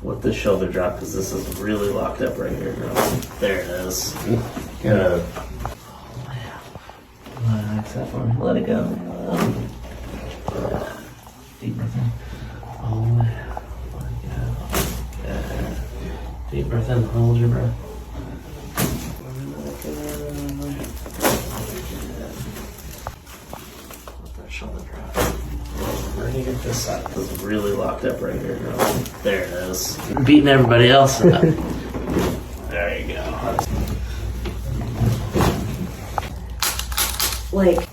with the shoulder drop because this is really locked up right here, girl. There it is. Gotta. Relax that for me. Let it go. Deep breath in. Oh, let it go. Yeah. Deep breath in. Hold your breath. Let that shoulder drop. We're gonna get this side because it's really locked up right here, girl. There it is. Beating everybody else up. There you go. Like